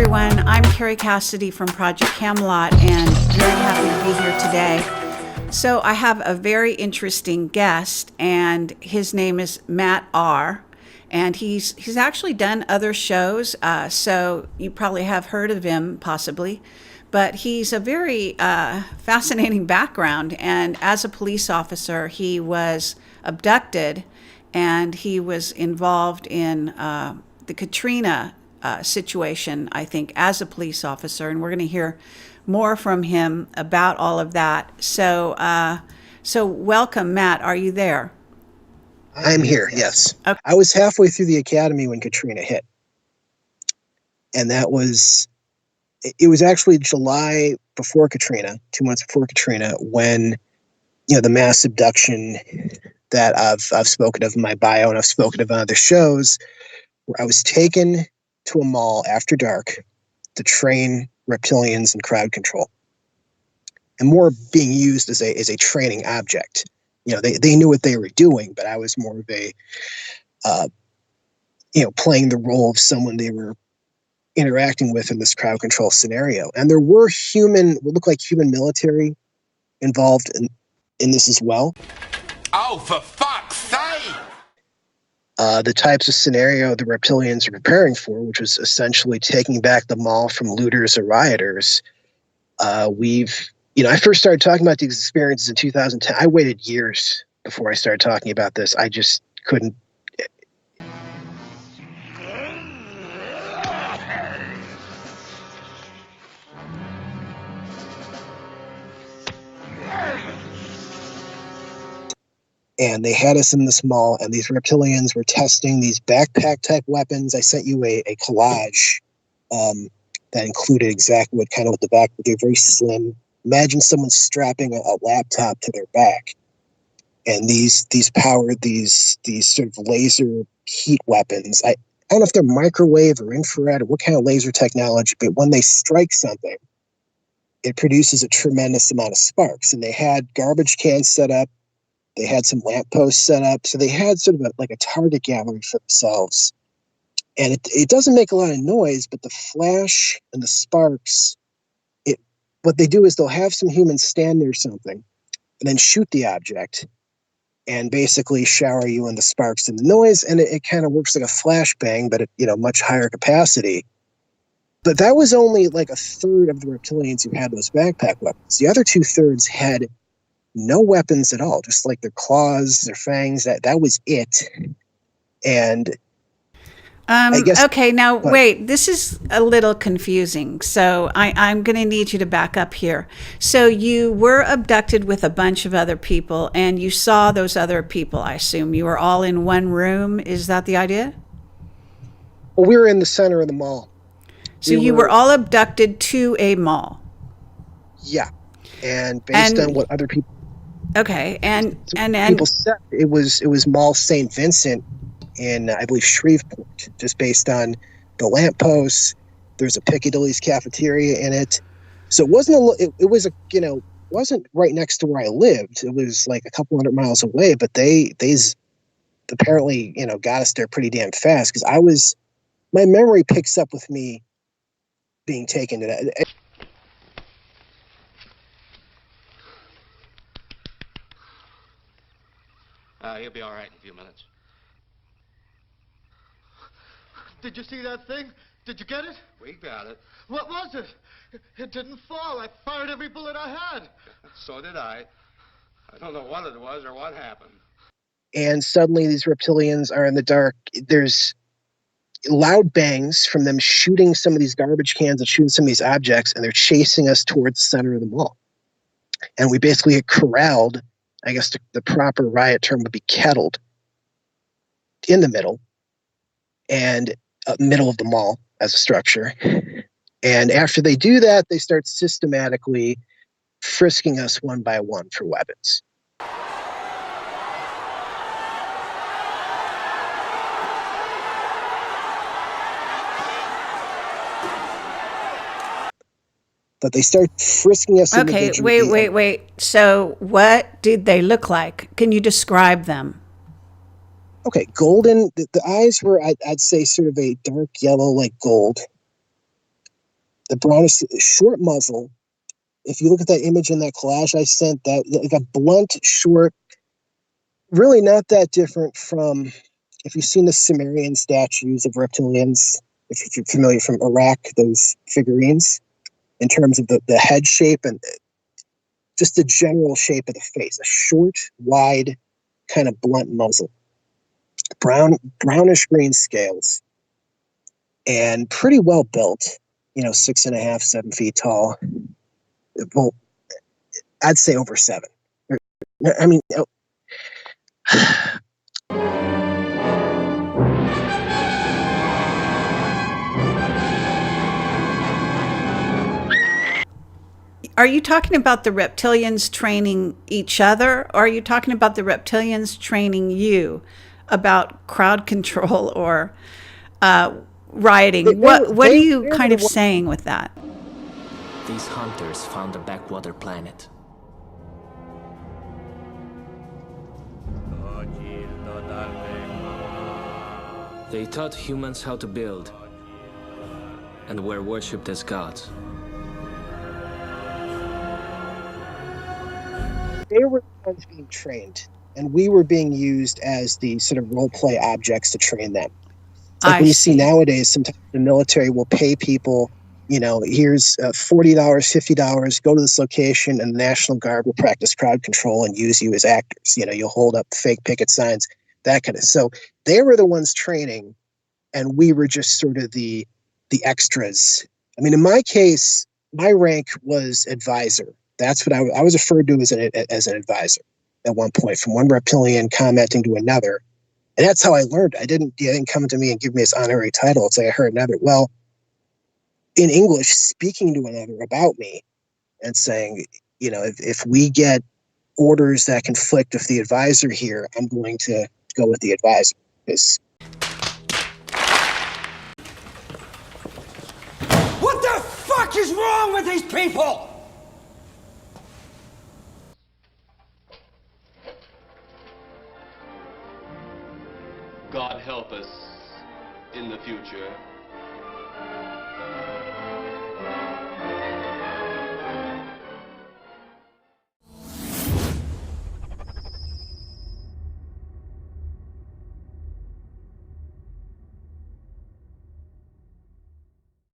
everyone. I'm Carrie Cassidy from Project Camelot and very happy to be here today. So I have a very interesting guest, and his name is Matt R. And he's actually done other shows, so you probably have heard of him possibly. But he's a very fascinating background, and as a police officer, he was abducted, and he was involved in the Katrina situation, I think, as a police officer, and we're going to hear more from him about all of that. So welcome, Matt. Are you there? I'm here, yes. Okay. I was halfway through the academy when Katrina hit. And it was actually July before Katrina, 2 months before Katrina, when, the mass abduction that I've spoken of in my bio and I've spoken of on other shows, where I was taken to a mall after dark to train reptilians in crowd control, and more being used as a training object. They knew what they were doing, but I was more of a, playing the role of someone they were interacting with in this crowd control scenario. And there were what looked like human military involved in this as well. Oh, for fuck's sake! The types of scenario the reptilians are preparing for, which was essentially taking back the mall from looters or rioters. I first started talking about these experiences in 2010. I waited years before I started talking about this. I just couldn't. And they had us in this mall, and these reptilians were testing these backpack-type weapons. I sent you a collage that included exactly what the back, they're very slim. Imagine someone strapping a laptop to their back. And these powered these sort of laser heat weapons. I don't know if they're microwave or infrared or what kind of laser technology, but when they strike something, it produces a tremendous amount of sparks. And they had garbage cans set up. They had some lampposts set up. So they had sort of a target gallery for themselves. And it doesn't make a lot of noise, but the flash and the sparks, what they do is they'll have some humans stand near something and then shoot the object and basically shower you in the sparks and the noise. And it kind of works like a flashbang, but at much higher capacity. But that was only like a third of the reptilians who had those backpack weapons. The other 2/3 had no weapons at all, just like their claws, their fangs. That was it. And I guess, okay, now wait, this is a little confusing. So I'm going to need you to back up here. So you were abducted with a bunch of other people, and you saw those other people, I assume. You were all in one room. Is that the idea? Well, we were in the center of the mall. So you were all abducted to a mall. Yeah. And based on what other people... Okay, and people said, it was Mall St. Vincent in, I believe, Shreveport, just based on the lampposts. There's a Piccadilly's cafeteria in it. So it wasn't right next to where I lived. It was like a couple hundred miles away, but they apparently, got us there pretty damn fast, because my memory picks up with me being taken to that. He'll be all right in a few minutes. Did you see that thing? Did you get it? We got it. What was it? It didn't fall. I fired every bullet I had. So did I. I don't know what it was or what happened. And suddenly these reptilians are in the dark. There's loud bangs from them shooting some of these garbage cans and shooting some of these objects, and they're chasing us towards the center of the mall. And we basically get corralled. I guess the proper riot term would be kettled in the middle and middle of the mall as a structure. And after they do that, they start systematically frisking us one by one for weapons. But they start frisking us. Okay, wait. So what did they look like? Can you describe them? Okay, golden. The eyes were, I'd say, sort of a dark yellow, like gold. The brownish, short muzzle. If you look at that image in that collage I sent, that like a blunt, short, really not that different from if you've seen the Sumerian statues of reptilians, if you're familiar from Iraq, those figurines, in terms of the head shape and just the general shape of the face, a short, wide, kind of blunt muzzle, brownish green scales, and pretty well built. 6.5, 7 feet tall. Well, I'd say over 7. I mean, Are you talking about the reptilians training each other, or are you talking about the reptilians training you about crowd control or rioting? What are you kind of saying with that? These hunters found a backwater planet. They taught humans how to build and were worshipped as gods. They were the ones being trained, and we were being used as the sort of role play objects to train them. It's like I when you see see. nowadays, sometimes the military will pay people, here's $40, $50, go to this location, and the National Guard will practice crowd control and use you as actors. You'll hold up fake picket signs, that kind of. So they were the ones training, and we were just sort of the extras. I mean, in my case, my rank was advisor. That's what I was referred to as an advisor at one point, from one reptilian commenting to another. And that's how I learned. They didn't come to me and give me this honorary title. It's like I heard another. Well, in English, speaking to another about me and saying, if we get orders that conflict with the advisor here, I'm going to go with the advisor. What the fuck is wrong with these people? God help us in the future.